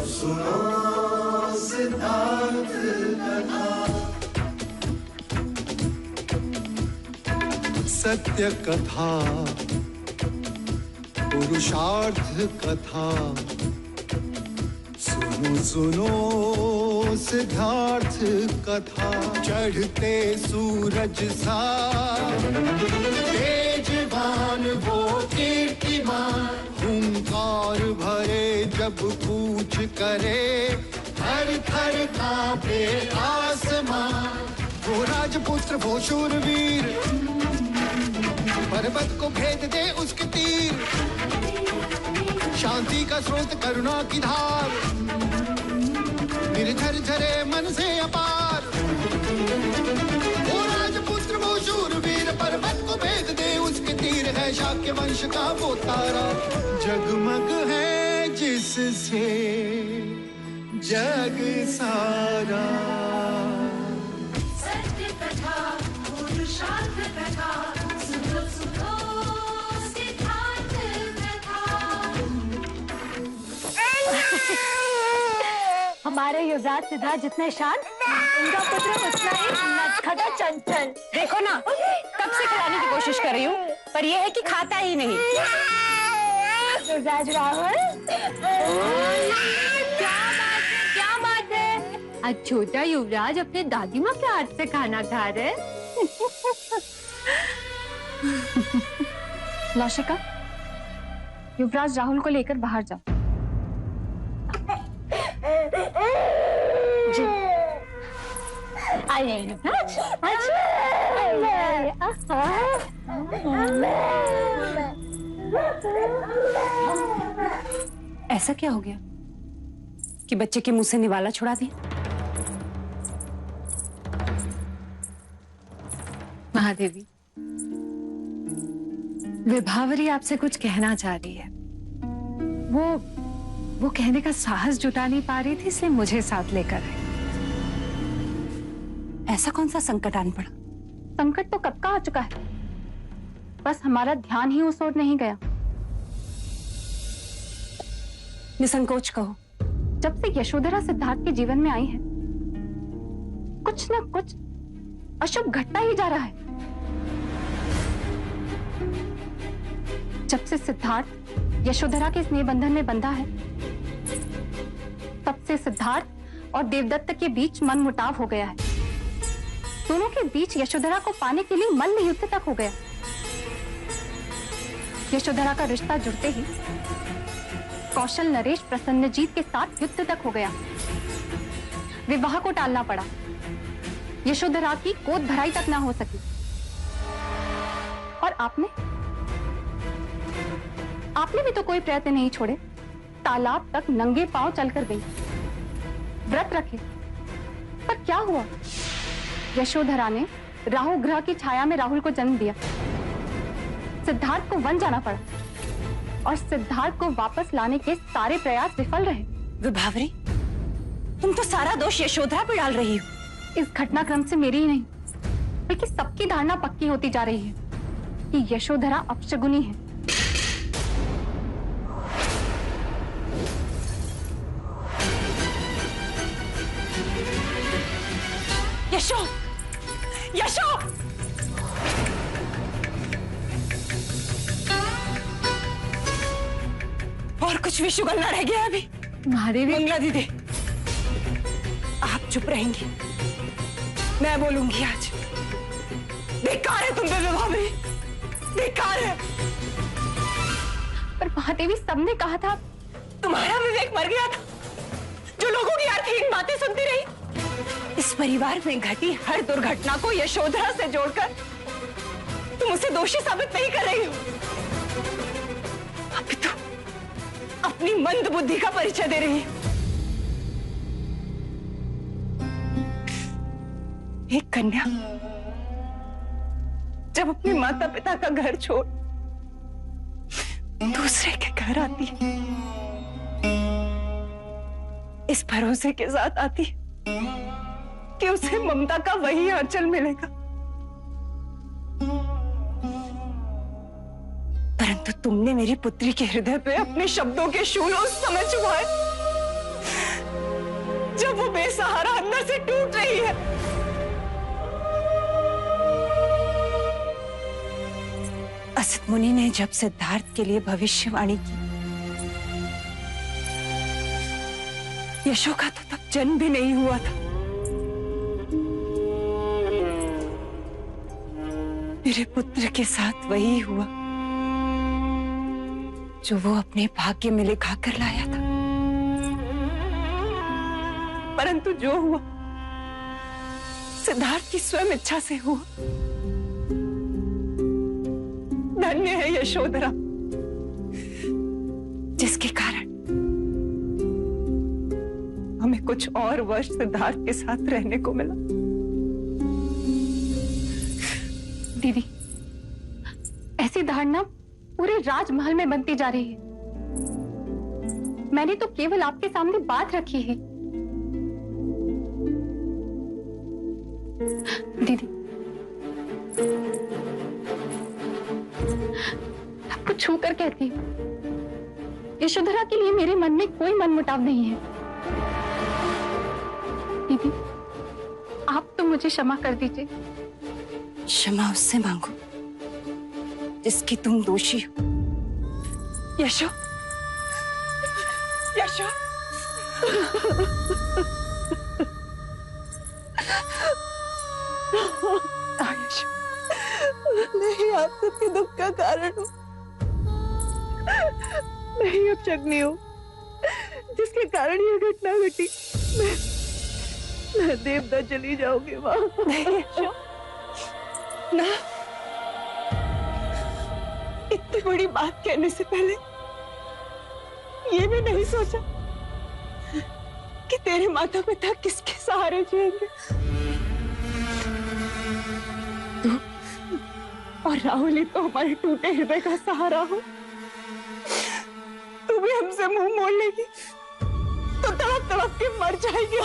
सुनो सिद्धार्थ कथा। सत्य कथा, पुरुषार्थ कथा, सुनो सुनो सिद्धार्थ कथा। चढ़ते सूरज सा तेजवान वो कीर्तिमान, हुंकार भरे जब कूच करे, थर थर कांपे आसमान। वो राजपुत्र वो शूरवीर, पर्वत को भेद दे उसके तीर, शांति का स्रोत करुणा की धार, निर्झर झरे मन से अपार। वो राजपुत्र वो शूरवीर, पर्वत को भेद दे उसके तीर, है शाक्य वंश का वो तारा, जगमग है जिससे जग सारा। सत्य कथा, पुरुषार्थ कथा, सुनो सुनो सिद्धार्थ कथा। हमारे युवराज सिद्धार्थ जितने शांत, उनका पुत्र उतना ही नटखटा चंचल। देखो ना, कब से खिलाने की कोशिश कर रही हूँ, पर यह है कि खाता ही नहीं। युवराज राहुल, क्या बात है? आज छोटा युवराज अपने दादी माँ के हाथ से खाना खा रहे। लौशिका, युवराज राहुल को लेकर बाहर जाओ। जी। आइए युवराज, ऐसा क्या हो गया कि बच्चे के मुंह से निवाला छुड़ा दिया? महादेवी, विभावरी आपसे कुछ कहना चाह रही है। वो कहने का साहस जुटा नहीं पा रही थी, इसलिए मुझे साथ लेकर आई। ऐसा कौन सा संकट आन पड़ा? संकट तो कब का आ चुका है, बस हमारा ध्यान ही उस ओर नहीं गया। निसंकोच कहो। जब से यशोधरा सिद्धार्थ के जीवन में आई है, कुछ न कुछ अशुभ घटता ही जा रहा है। जब से सिद्धार्थ यशोधरा के स्नेह बंधन में बंधा है, तब से सिद्धार्थ और देवदत्त के बीच मनमुटाव हो गया है। दोनों के बीच यशोधरा को पाने के लिए मल्ल युद्ध तक हो गया। यशोधरा का रिश्ता जुड़ते ही कौशल नरेश प्रसन्नजीत के साथ युद्ध तक हो गया। विवाह को टालना पड़ा, यशोधरा की गोद भराई तक ना हो सकी। और आपने भी तो कोई प्रयत्न नहीं छोड़े। तालाब तक नंगे पांव चलकर गई, व्रत रखे, पर क्या हुआ? यशोधरा ने राहु ग्रह की छाया में राहुल को जन्म दिया। सिद्धार्थ को वन जाना पड़ा और सिद्धार्थ को वापस लाने के सारे प्रयास विफल रहे। विभावरी, तुम तो सारा दोष यशोधरा पर डाल रही हो। इस घटनाक्रम से मेरी ही नहीं, बल्कि सबकी धारणा पक्की होती जा रही है कि यशोधरा अपशगुनी है। यशो, यशो! और कुछ भी शुगल ना रह गया अभी। महादेवी, मंगला दीदी, आप चुप रहेंगी, मैं बोलूंगी आज। बेकार है तुम पे विभावरी, बेकार है। पर महादेवी, सबने कहा था। तुम्हारा विवेक मर गया था, जो लोगों की अर्थहीन बातें सुनती रही। इस परिवार में घटी हर दुर्घटना को यशोधरा से जोड़कर तुम उसे दोषी साबित नहीं कर रही हो। अब तो अपनी मंद बुद्धि का परिचय दे रही है। एक कन्या जब अपने माता पिता का घर छोड़ दूसरे के घर आती है, इस भरोसे के साथ आती है कि उसे ममता का वही आंचल मिलेगा। परंतु तुमने मेरी पुत्री के हृदय पे अपने शब्दों के शूल उस समय चुभाए से टूट रही है। असित मुनि ने जब सिद्धार्थ के लिए भविष्यवाणी की, यशो का तो तब जन्म भी नहीं हुआ था। मेरे पुत्र के साथ वही हुआ जो वो अपने भाग्य में लिखा कर लाया था। परंतु जो हुआ सिद्धार्थ की स्वयं इच्छा से हुआ। धन्य है यशोधरा, जिसके कारण हमें कुछ और वर्ष सिद्धार्थ के साथ रहने को मिला। दीदी, ऐसी धारणा पूरे राजमहल में बनती जा रही है। मैंने तो केवल आपके सामने बात रखी है। दीदी, आपको छू कर कहती हूँ, यशोधरा के लिए मेरे मन में कोई मनमुटाव नहीं है। दीदी, आप तो मुझे क्षमा कर दीजिए। क्षमा उससे मांगो जिसकी तुम दोषी हो। यशो, यशो, यशो, नहीं आप सबके दुख का कारण हो। नहीं अब शग्नी हो जिसके कारण यह घटना घटी। मैं देवता चली जाऊंगी माँ। नहीं यशो, ना, इतनी बड़ी बात कहने से पहले ये भी नहीं सोचा कि तेरे माता पिता किसके सहारे जिएंगे। तू और राहुल ही तो हमारे टूटे हृदय का सहारा हो। तू भी हमसे मुंह मोड़ लेगी तो तड़प तड़प के मर जाएगी।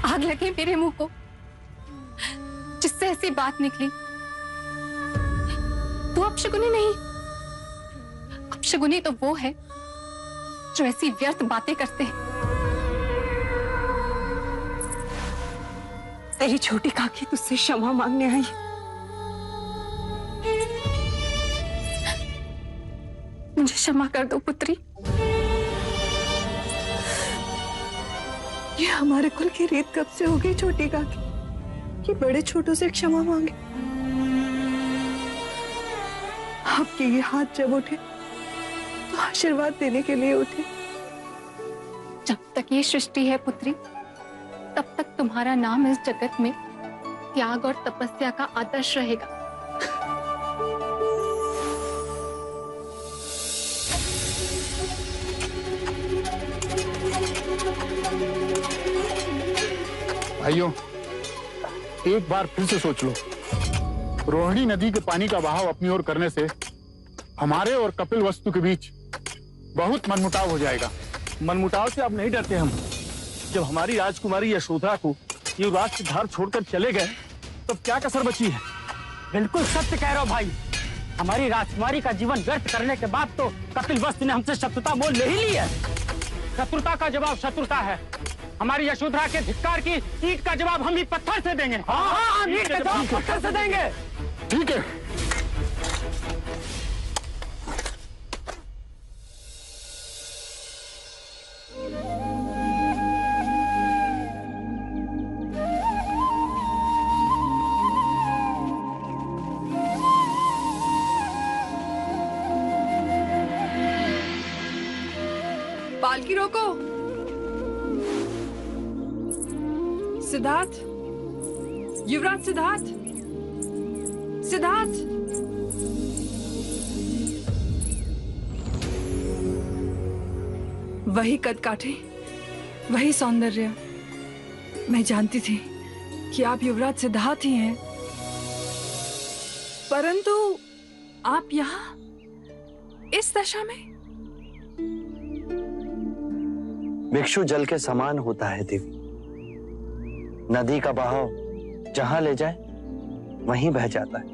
आग लगे मेरे मुंह को जिससे ऐसी बात निकली। तू अपशकुनी नहीं, अपशकुनी तो वो है जो ऐसी व्यर्थ बातें करते हैं। तेरी छोटी काकी तुझसे क्षमा मांगने आई। मुझे क्षमा कर दो पुत्री। ये हमारे कुल की रीत कब से हो गई छोटी काकी कि बड़े छोटों से क्षमा मांगे। आपके ये हाथ जब उठे तो आशीर्वाद देने के लिए उठे। जब तक ये सृष्टि है पुत्री, तब तक तुम्हारा नाम इस जगत में त्याग और तपस्या का आदर्श रहेगा। भाइयों, एक बार फिर से सोच लो, रोहिणी नदी के पानी का बहाव अपनी ओर करने से हमारे और कपिल वस्तु के बीच बहुत मनमुटाव हो जाएगा। मनमुटाव से अब नहीं डरते हम। जब हमारी राजकुमारी यशोधरा को युवराज सिद्धार्थ छोड़कर चले गए तब क्या कसर बची है। बिल्कुल सत्य कह रहे हो भाई। हमारी राजकुमारी का जीवन व्यर्थ करने के बाद तो कपिल वस्तु ने हमसे शत्रुता मोल ले ही ली है। शत्रुता का जवाब शत्रुता है। हमारी यशोधरा के धिक्कार की ईंट का जवाब हम ही पत्थर से देंगे। हाँ, ईंट का जवाब पत्थर से देंगे। ठीक है। पालकी रोको। सिद्धार्थ, युवराज सिद्धार्थ, सिद्धार्थ। वही कद काठे, वही सौंदर्य। मैं जानती थी कि आप युवराज सिद्धार्थ ही हैं, परंतु आप यहाँ इस दशा में। भिक्षु जल के समान होता है देवी। नदी का बहाव जहां ले जाए वहीं बह जाता है।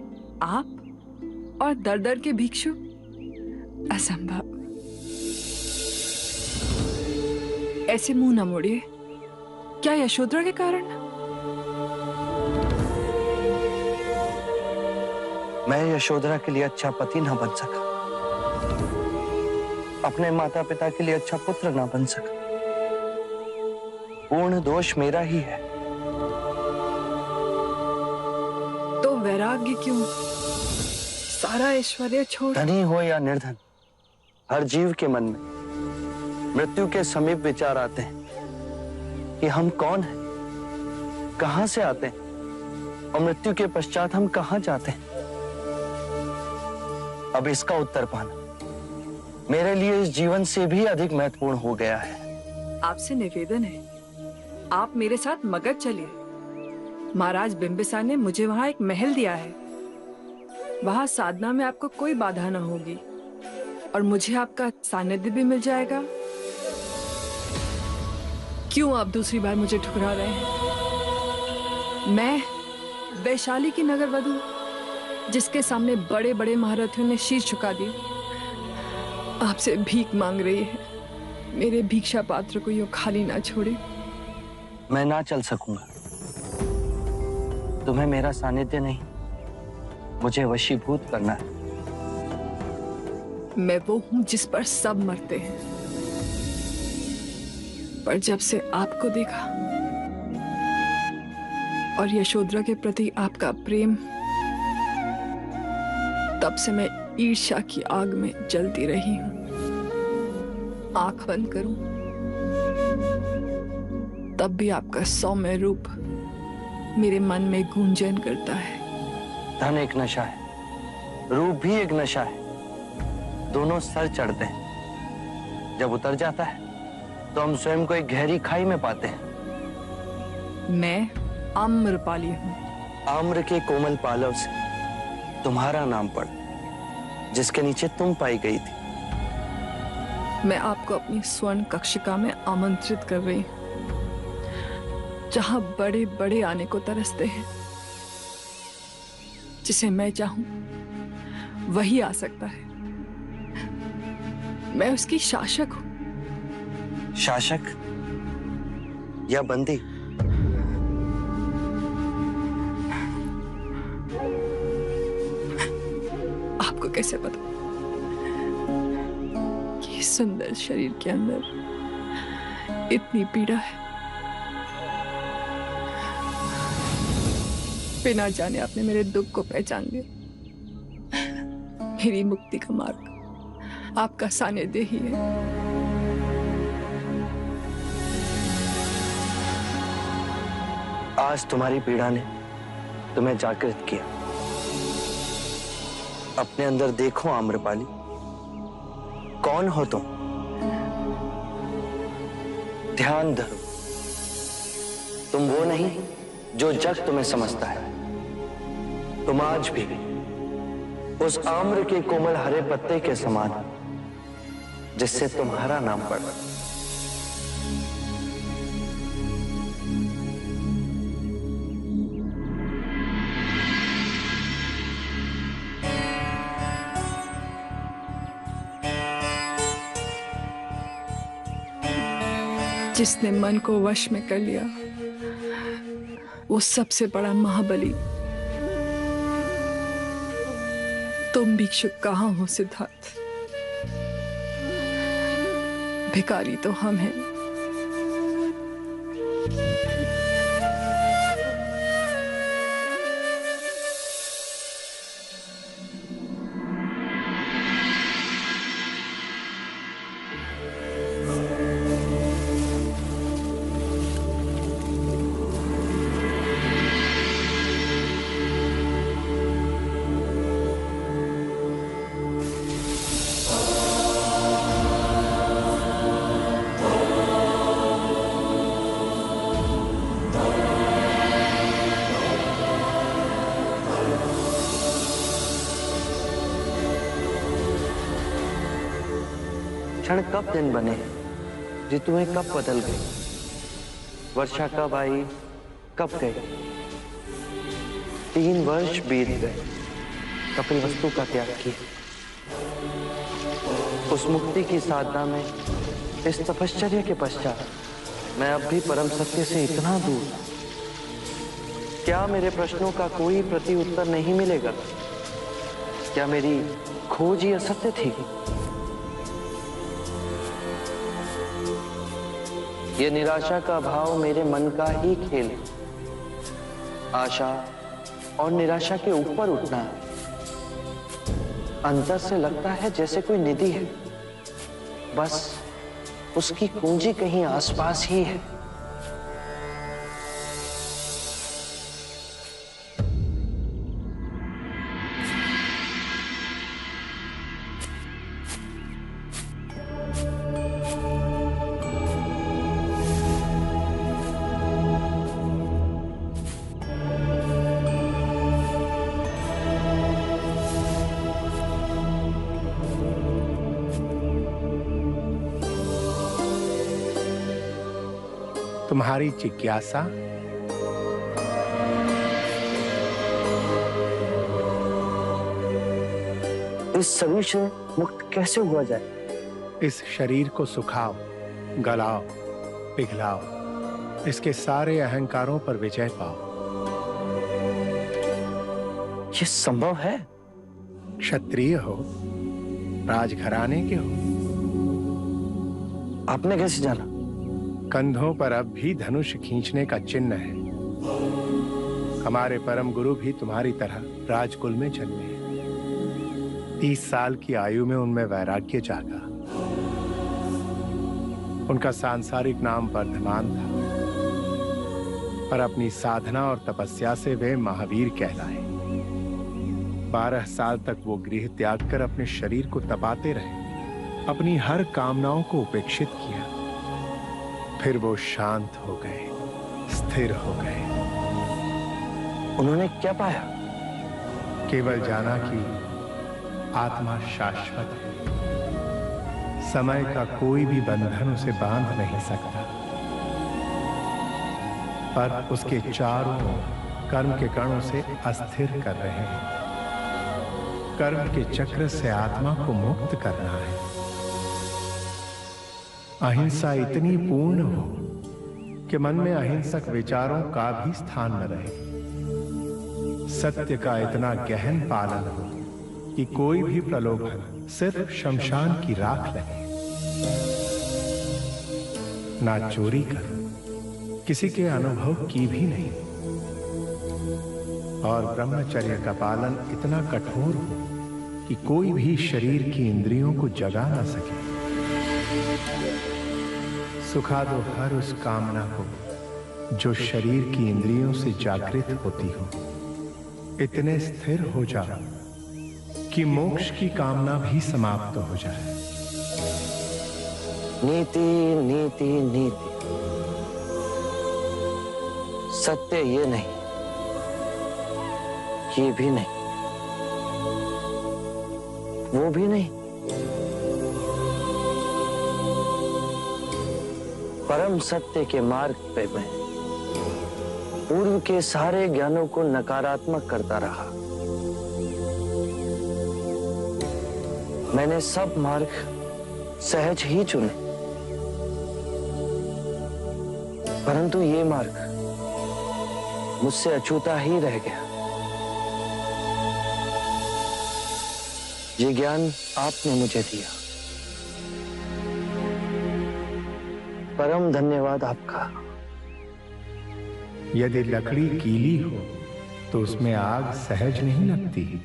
आप और दर दर के भिक्षु, असंभव। ऐसे मुंह न मोड़िए। क्या यशोधरा के कारण? मैं यशोधरा के लिए अच्छा पति ना बन सका, अपने माता पिता के लिए अच्छा पुत्र ना बन सका। पूर्ण दोष मेरा ही है। तो वैराग्य क्यों? सारा ऐश्वर्य छोड़। धनी हो या निर्धन, हर जीव के मन में मृत्यु के समीप विचार आते हैं कि हम कौन हैं, कहां से आते हैं और मृत्यु के पश्चात हम कहां जाते हैं। अब इसका उत्तर पाना मेरे लिए इस जीवन से भी अधिक महत्वपूर्ण हो गया है। आपसे निवेदन है, आप मेरे साथ मगध चलिए। महाराज बिंबिसार ने मुझे वहां एक महल दिया है। वहां साधना में आपको कोई बाधा न होगी और मुझे आपका सानिध्य भी मिल जाएगा। क्यों आप दूसरी बार मुझे ठुकरा रहे हैं? मैं वैशाली की नगर वधू, जिसके सामने बड़े बड़े महारथियों ने शीश झुका दिए, आपसे भीख मांग रही है। मेरे भिक्षा पात्र को यूं खाली ना छोड़े। मैं ना चल सकूंगा। तुम्हें मेरा सानिध्य नहीं, मुझे वशीभूत करना है। मैं वो हूं जिस पर सब मरते हैं, पर जब से आपको देखा और यशोधरा के प्रति आपका प्रेम, तब से मैं ईर्ष्या की आग में जलती रही हूं। आंख बंद करूं तब भी आपका सौम्य रूप मेरे मन में गूंजन करता है। धन एक नशा है, रूप भी एक नशा है। दोनों सर चढ़ते हैं, जब उतर जाता है तो हम स्वयं को एक गहरी खाई में पाते हैं। मैं आम्रपाली हूं। आम्र के कोमल पालव से तुम्हारा नाम पड़ा, जिसके नीचे तुम पाई गई थी। मैं आपको अपनी स्वर्ण कक्षिका में आमंत्रित कर रही हूं, जहां बड़े बड़े आने को तरसते हैं। जिसे मैं चाहूं वही आ सकता है। मैं उसकी शासक हूं। शासक या बंदी? आपको कैसे पता कि इस सुंदर शरीर के अंदर इतनी पीड़ा है? बिना जाने आपने मेरे दुख को पहचान लिया। मेरी मुक्ति का मार्ग आपका सानिध्य ही है। आज तुम्हारी पीड़ा ने तुम्हें जागृत किया। अपने अंदर देखो आम्रपाली, कौन हो तुम? ध्यान धरो, तुम वो नहीं जो जग तुम्हें समझता है। तुम आज भी उस आम्र के कोमल हरे पत्ते के समान, जिससे तुम्हारा नाम पड़ा। जिसने मन को वश में कर लिया, वो सबसे बड़ा महाबली। तुम भिक्षुक कहाँ हो सिद्धार्थ? भिखारी तो हम हैं। क्षण कब दिन बने, ऋतुएं कब बदल गई, वर्षा कब आई, कब गई। 3 वर्ष बीत गए कपिलवस्तु का त्याग किया। उस मुक्ति की साधना में इस तपश्चर्या के पश्चात मैं अब भी परम सत्य से इतना दूर, क्या मेरे प्रश्नों का कोई प्रति उत्तर नहीं मिलेगा? क्या मेरी खोज ही असत्य थी? ये निराशा का भाव मेरे मन का ही खेल है। आशा और निराशा के ऊपर उठना अंतर से लगता है जैसे कोई निधि है, बस उसकी कुंजी कहीं आसपास ही है। तुम्हारी जिज्ञासा इस शरीर से मुक्त कैसे हुआ जाए? इस शरीर को सुखाओ, गलाओ, पिघलाओ, इसके सारे अहंकारों पर विजय पाओ। ये संभव है? क्षत्रिय हो, राजघराने के हो। आपने कैसे जाना? कंधों पर अब भी धनुष खींचने का चिन्ह है। हमारे परम गुरु भी तुम्हारी तरह राजकुल में जन्मे हैं। 30 साल की आयु में उनमें वैराग्य जागा। उनका सांसारिक नाम वर्धमान था, पर अपनी साधना और तपस्या से वे महावीर कहलाए। 12 साल तक वो गृह त्याग कर अपने शरीर को तपाते रहे, अपनी हर कामनाओं को उपेक्षित किया। फिर वो शांत हो गए, स्थिर हो गए। उन्होंने क्या पाया? केवल जाना कि आत्मा शाश्वत है, समय का कोई भी बंधन उसे बांध नहीं सकता। पर उसके चारों ओर कर्म के कण उसे अस्थिर कर रहे हैं। कर्म के चक्र से आत्मा को मुक्त करना है। अहिंसा इतनी पूर्ण हो कि मन में अहिंसक विचारों का भी स्थान न रहे। सत्य का इतना गहन पालन हो कि कोई भी प्रलोभन सिर्फ शमशान की राख लगे। ना चोरी कर, किसी के अनुभव की भी नहीं, और ब्रह्मचर्य का पालन इतना कठोर हो कि कोई भी शरीर की इंद्रियों को जगा ना सके। सुखा दो हर उस कामना को जो शरीर की इंद्रियों से जागृत होती हो। इतने स्थिर हो जाओ कि मोक्ष की कामना भी समाप्त हो जाए। नीति नीति नीति, सत्य ये नहीं, ये भी नहीं, वो भी नहीं। परम सत्य के मार्ग पे मैं पूर्व के सारे ज्ञानों को नकारात्मक करता रहा। मैंने सब मार्ग सहज ही चुने, परंतु ये मार्ग मुझसे अछूता ही रह गया। ये ज्ञान आपने मुझे दिया, परम धन्यवाद आपका। यदि लकड़ी गीली हो तो उसमें आग सहज नहीं लगती।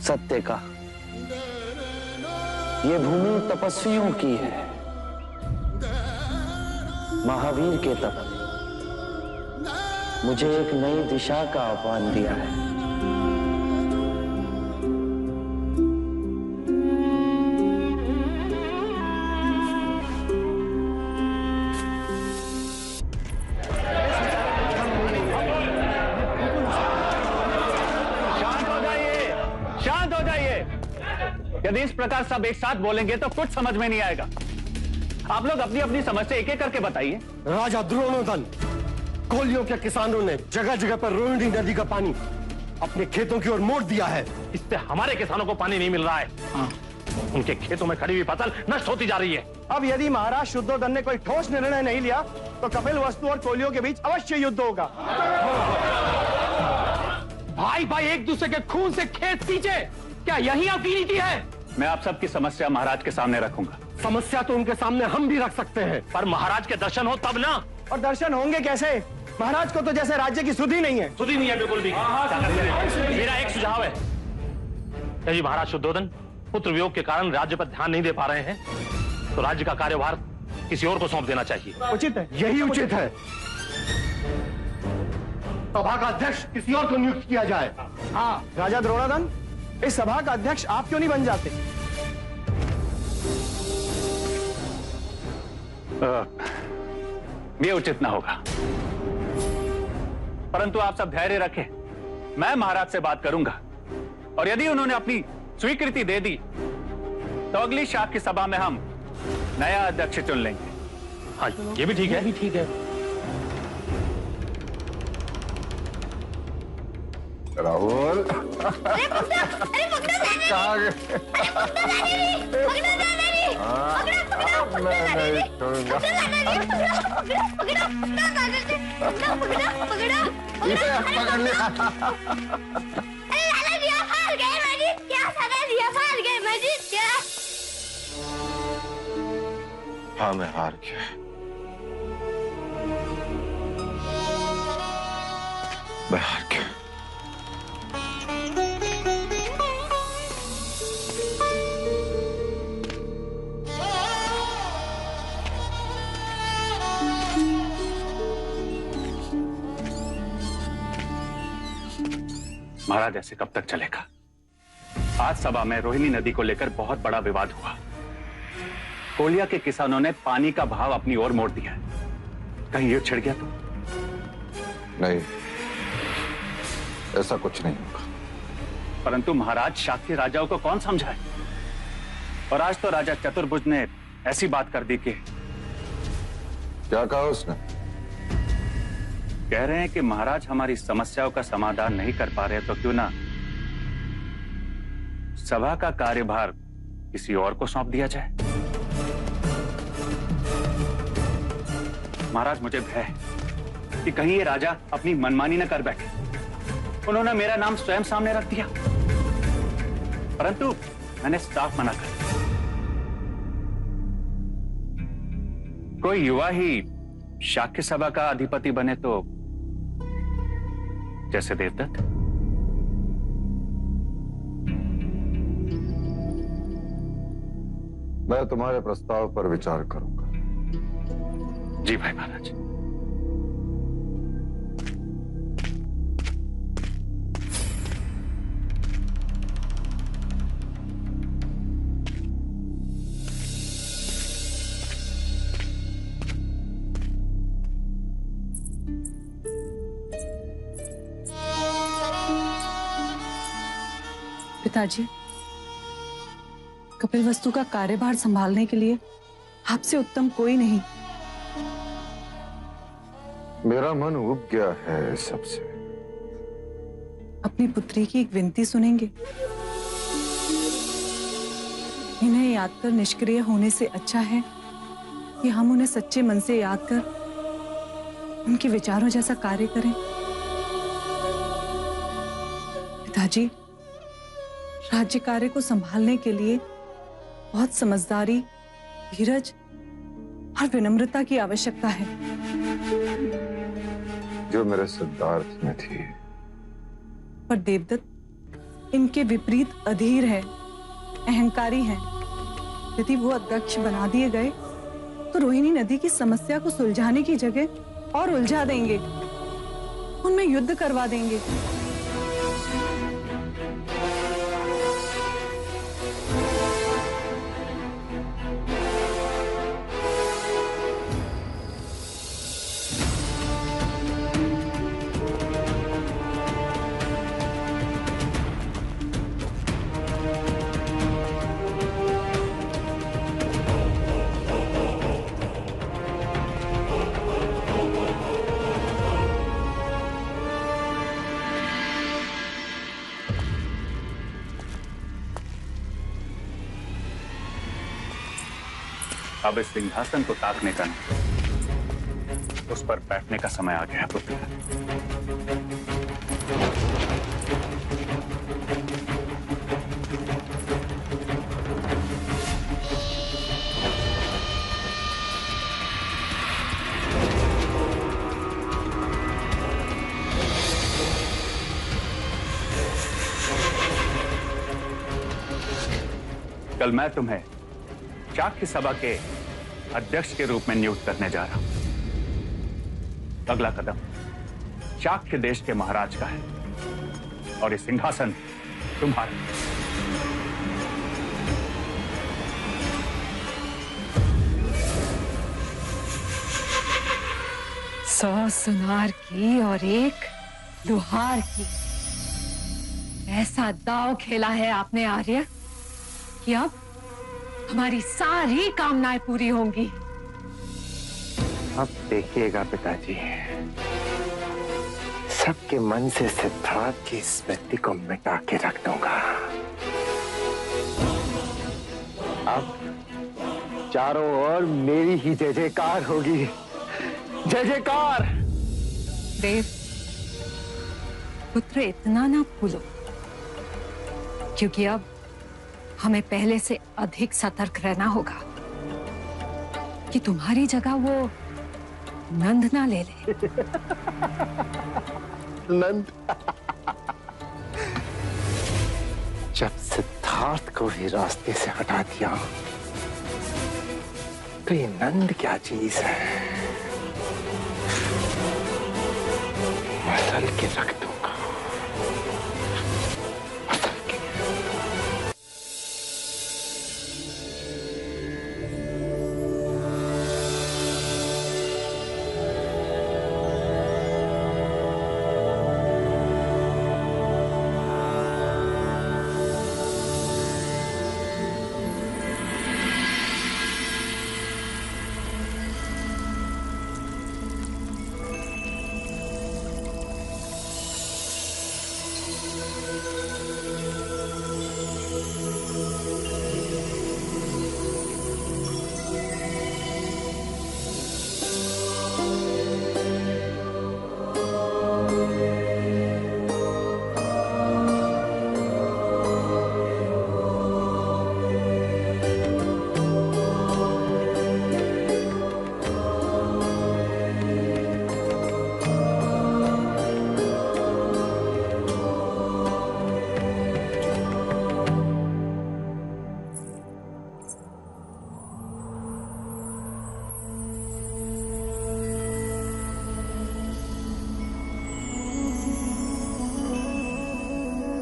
सत्य का ये भूमि तपस्वियों की है। महावीर के तप ने मुझे एक नई दिशा का आह्वान दिया है। यदि इस प्रकार सब एक साथ बोलेंगे तो कुछ समझ में नहीं आएगा। आप लोग अपनी अपनी समस्या एक एक करके बताइए। राजा द्रोणोदन, कोलियों के किसानों ने जगह जगह पर रोहिणी नदी का पानी अपने खेतों की ओर मोड़ दिया है। इससे हमारे किसानों को पानी नहीं मिल रहा है। उनके खेतों में खड़ी हुई फसल नष्ट होती जा रही है। अब यदि महाराज शुद्धोधन ने कोई ठोस निर्णय नहीं लिया तो कपिल वस्तु और कोलियों के बीच अवश्य युद्ध होगा। भाई भाई एक दूसरे के खून से खेत सींचे, क्या यही आपकी नीति है? मैं आप सबकी समस्या महाराज के सामने रखूंगा। समस्या तो उनके सामने हम भी रख सकते हैं, पर महाराज के दर्शन हो तब ना। और दर्शन होंगे कैसे? महाराज को तो जैसे राज्य की सुधि नहीं है। सुधि नहीं है बिल्कुल भी। मेरा एक सुझाव है, यदि महाराज शुद्धोधन पुत्र वियोग के कारण राज्य पर ध्यान नहीं दे पा रहे हैं तो राज्य का कार्यभार किसी और को सौंप देना चाहिए। उचित है, यही उचित है। सभा का अध्यक्ष किसी और को नियुक्त किया जाए। हाँ राजा द्रोणादन, इस सभा का अध्यक्ष आप क्यों नहीं बन जाते? ये उचित ना होगा, परंतु आप सब धैर्य रखें, मैं महाराज से बात करूंगा और यदि उन्होंने अपनी स्वीकृति दे दी तो अगली शाख की सभा में हम नया अध्यक्ष चुन लेंगे। हाँ ये भी ठीक है। ठीक है। राहुल कहाँ गए? मैं नहीं छोड़ूंगा। पकड़ लिया। हाँ मैं हार गया। मैं हार गया। महाराज ऐसे कब तक चलेगा? आज सभा में रोहिणी नदी को लेकर बहुत बड़ा विवाद हुआ। कोलिया के किसानों ने पानी का भाव अपनी ओर मोड़ दिया। कहीं युद्ध छिड़ गया तो? नहीं, ऐसा कुछ नहीं होगा। परंतु महाराज शाक्य राजाओं को कौन समझाए? और आज तो राजा चतुर्भुज ने ऐसी बात कर दी कि क्या कहा उसने? कह रहे हैं कि महाराज हमारी समस्याओं का समाधान नहीं कर पा रहे तो क्यों ना सभा का कार्यभार किसी और को सौंप दिया जाए। महाराज मुझे भय है कि कहीं ये राजा अपनी मनमानी न कर बैठे। उन्होंने मेरा नाम स्वयं सामने रख दिया, परंतु मैंने साफ मना कर दिया। कोई युवा ही शाक्य सभा का अधिपति बने तो, जैसे देवदत्त। मैं तुम्हारे प्रस्ताव पर विचार करूंगा। जी भाई महाराज। पिताजी, कपिल वस्तु का कार्यभार संभालने के लिए आपसे उत्तम कोई नहीं। मेरा मन उब गया है सबसे। अपनी पुत्री की एक विनती सुनेंगे? इन्हें याद कर निष्क्रिय होने से अच्छा है कि हम उन्हें सच्चे मन से याद कर उनके विचारों जैसा कार्य करें। पिताजी, राज्य कार्य को संभालने के लिए बहुत समझदारी, धीरज और विनम्रता की आवश्यकता है, जो मेरे सिद्धार्थ में थी। पर देवदत्त इनके विपरीत अधीर है, अहंकारी हैं। यदि वो अध्यक्ष बना दिए गए तो रोहिणी नदी की समस्या को सुलझाने की जगह और उलझा देंगे, उनमें युद्ध करवा देंगे। अब इस सिंहासन को ताकने का नहीं, उस पर बैठने का समय आ गया पुत्र। कल मैं तुम्हें चाक्य सभा के अध्यक्ष के रूप में नियुक्त करने जा रहा हूं। अगला कदम चाक्य देश के महाराज का है और ये सिंहासन तुम्हारा। सौ सुनार की और एक लोहार की, ऐसा दांव खेला है आपने आर्य कि अब हमारी सारी कामनाएं पूरी होंगी। अब देखिएगा पिताजी, सबके मन से सिद्धार्थ की स्मृति को मिटा के रख दूंगा। अब चारों ओर मेरी ही जय जयकार होगी, जय जयकार। देव पुत्र, इतना ना भूलो, क्योंकि अब हमें पहले से अधिक सतर्क रहना होगा कि तुम्हारी जगह वो नंद ना ले ले। नंद? जब सिद्धार्थ को भी रास्ते से हटा दिया तो ये नंद क्या चीज है, मसल के रख दूंगा।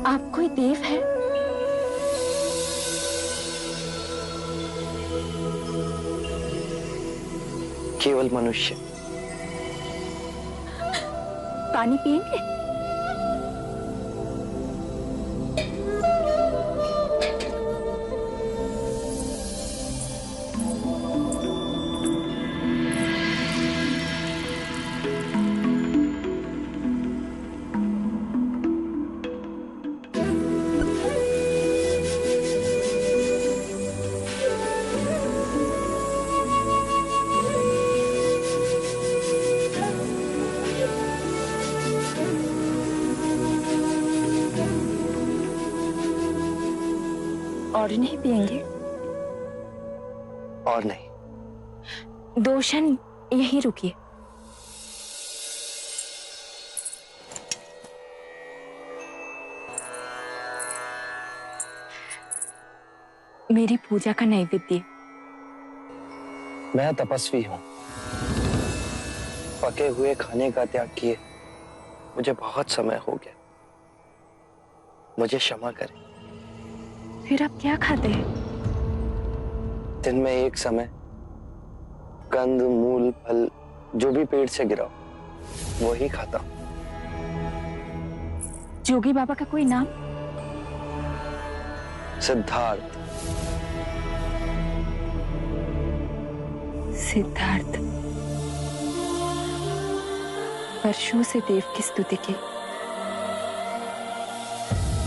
आप कोई देव है? केवल मनुष्य। पानी पिएंगे? और नहीं पिएंगे? और नहीं। दो क्षण यहीं रुकिए। मेरी पूजा का नैवेद्य। मैं तपस्वी हूं, पके हुए खाने का त्याग किए मुझे बहुत समय हो गया, मुझे क्षमा करें। फिर आप क्या खाते हैं? दिन में एक समय कंद मूल फल जो भी पेट से गिरा वो ही खाता। जोगी बाबा का कोई नाम? सिद्धार्थ। सिद्धार्थ। वर्षों से देव की स्तुति की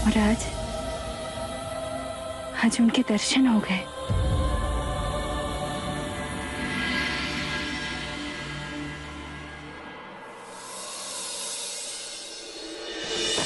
और आज उनके दर्शन हो गए।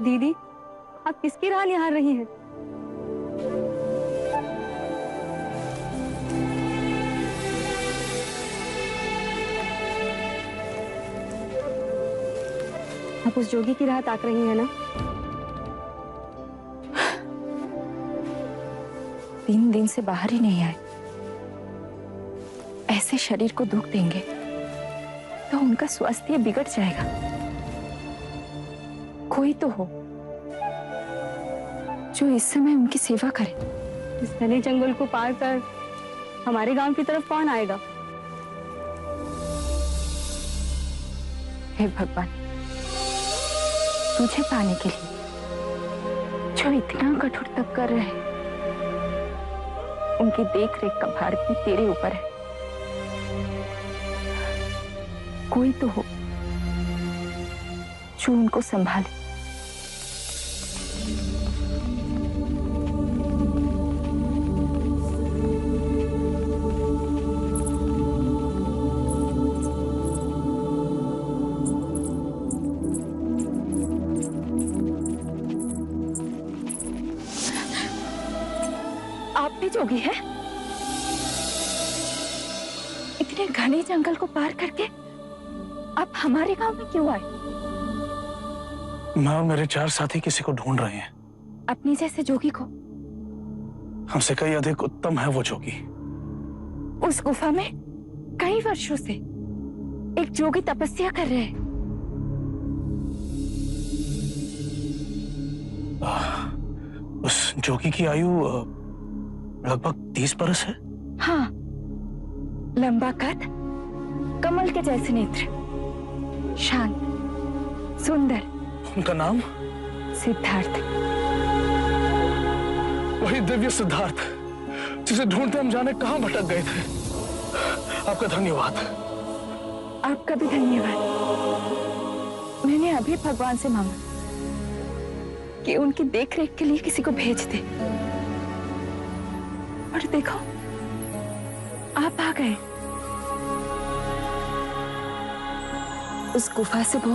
दीदी, आप किसकी राह निहार रही हैं? आप उस जोगी की राह ताक रही हैं ना? 3 दिन से बाहर ही नहीं आए। ऐसे शरीर को दुख देंगे तो उनका स्वास्थ्य बिगड़ जाएगा। कोई तो हो जो इस समय उनकी सेवा करे। इस घने जंगल को पार कर हमारे गांव की तरफ कौन आएगा? हे भगवान, तुझे पाने के लिए जो इतना कठोर तप कर रहे हैं, उनकी देख रेख का भार भी तेरे ऊपर है। कोई तो हो जो उनको संभाले। आप भी जोगी है? इतने घने जंगल को पार करके आप हमारे गांव में क्यों आए? मैं और मेरे 4 साथी किसी को ढूंढ रहे हैं। अपनी जैसे जोगी को? हमसे कई अधिक उत्तम है वो जोगी। उस गुफा में कई वर्षों से एक जोगी तपस्या कर रहे हैं। उस जोगी की आयु लगभग 30 बरस है। हाँ, लंबा कद, कमल के जैसे नेत्र, शांत, सुंदर। उनका नाम? सिद्धार्थ। वही दिव्य सिद्धार्थ जिसे ढूंढते हम जाने कहां भटक गए थे। आपका धन्यवाद। आपका भी धन्यवाद। मैंने अभी भगवान से मांगा कि उनकी देखरेख के लिए किसी को भेज दे, और देखो आप आ गए। उस गुफा से वो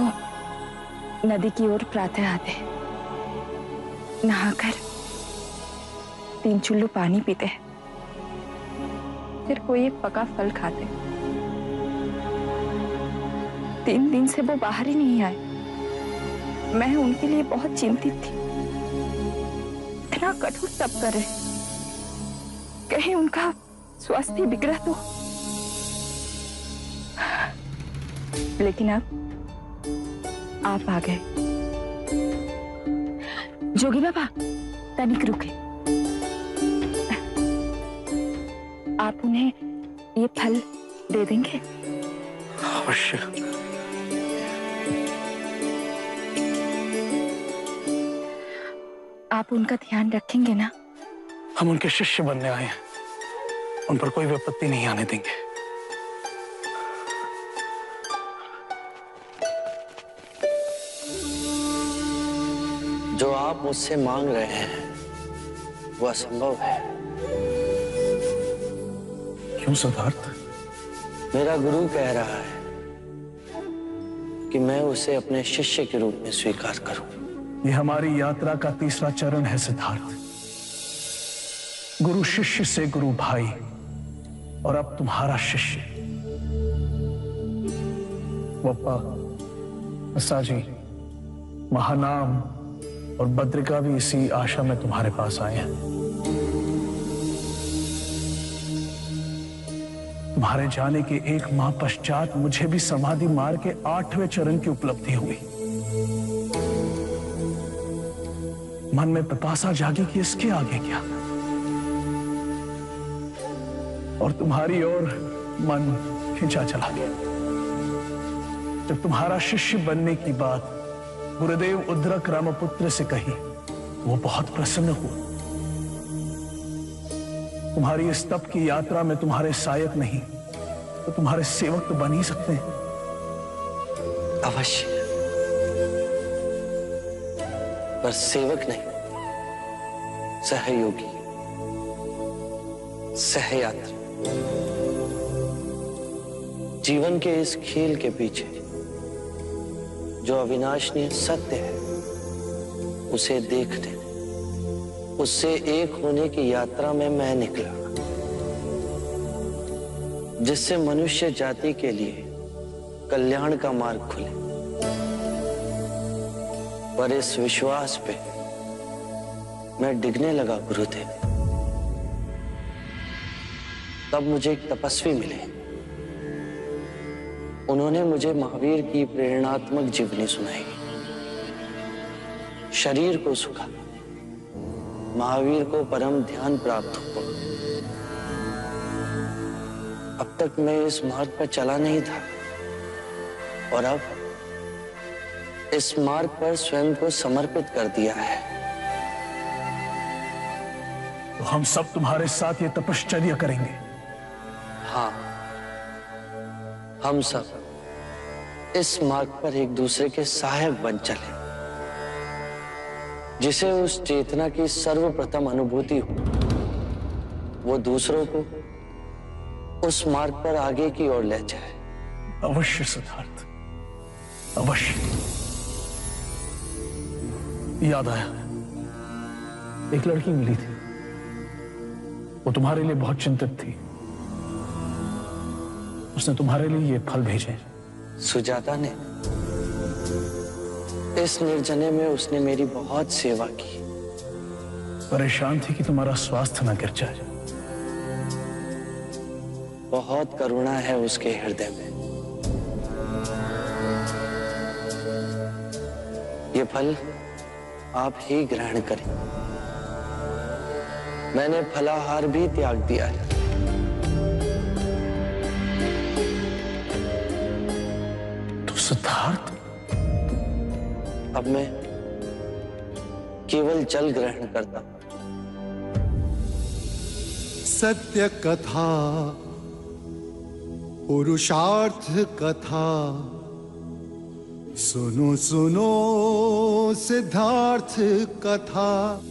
नदी की ओर प्रातः आते, नहाकर 3 चुल्लू पानी पीते, फिर कोई एक पका फल खाते। 3 दिन से वो बाहर ही नहीं आए। मैं उनके लिए बहुत चिंतित थी। इतना कठोर तप कर रहे, कहीं उनका स्वास्थ्य बिगड़ा तो। लेकिन अब आप आ गए। जोगी बाबा, तनिक रुके। आप उन्हें ये फल दे देंगे? अवश्य। आप उनका ध्यान रखेंगे ना? हम उनके शिष्य बनने आए हैं, उन पर कोई विपत्ति नहीं आने देंगे। जो आप मुझसे मांग रहे हैं वो असंभव है। क्यों सिद्धार्थ? मेरा गुरु कह रहा है कि मैं उसे अपने शिष्य के रूप में स्वीकार करूं। ये हमारी यात्रा का 3रा चरण है सिद्धार्थ। गुरु शिष्य से गुरु भाई, और अब तुम्हारा शिष्य। बप्पा, असाजी, महानाम और बद्रिका भी इसी आशा में तुम्हारे पास आए हैं। तुम्हारे जाने के 1 माह पश्चात मुझे भी समाधि मार्ग के 8वें चरण की उपलब्धि हुई। मन में पिपासा जागी कि इसके आगे क्या, और तुम्हारी ओर मन खिंचा चला गया। जब तुम्हारा शिष्य बनने की बात गुरुदेव उद्रक रामपुत्र से कही, वो बहुत प्रसन्न हुआ। तुम्हारी इस तप की यात्रा में तुम्हारे सहायक नहीं तो तुम्हारे सेवक तो बन ही सकते हैं। अवश्य, पर सेवक नहीं, सहयोगी, सहयात्री। जीवन के इस खेल के पीछे जो अविनाशनीय सत्य है उसे देखने, उससे एक होने की यात्रा में मैं निकला, जिससे मनुष्य जाति के लिए कल्याण का मार्ग खुले। पर इस विश्वास पे मैं डिगने लगा गुरुदेव। तब मुझे एक तपस्वी मिले। उन्होंने मुझे महावीर की प्रेरणात्मक जीवनी सुनाई। शरीर को सुखा, महावीर को परम ध्यान प्राप्त हुआ। अब तक मैं इस मार्ग पर चला नहीं था और अब इस मार्ग पर स्वयं को समर्पित कर दिया है। तो हम सब तुम्हारे साथ ये तपश्चर्या करेंगे। हाँ, हम सब इस मार्ग पर एक दूसरे के सहायक बन चले। जिसे उस चेतना की सर्वप्रथम अनुभूति हो, वो दूसरों को उस मार्ग पर आगे की ओर ले जाए। अवश्य सिद्धार्थ, अवश्य। याद आया, एक लड़की मिली थी। वो तुम्हारे लिए बहुत चिंतित थी। उसने तुम्हारे लिए ये फल भेजे। सुजाता ने? इस निर्जने में उसने मेरी बहुत सेवा की। परेशान थी कि तुम्हारा स्वास्थ्य न गिर जाए। बहुत करुणा है उसके हृदय में। ये फल आप ही ग्रहण करें। मैंने फलाहार भी त्याग दिया है। तो सिद्धार्थ, अब मैं केवल जल ग्रहण करता हूं। सत्य कथा, पुरुषार्थ कथा, सुनो सुनो सिद्धार्थ कथा।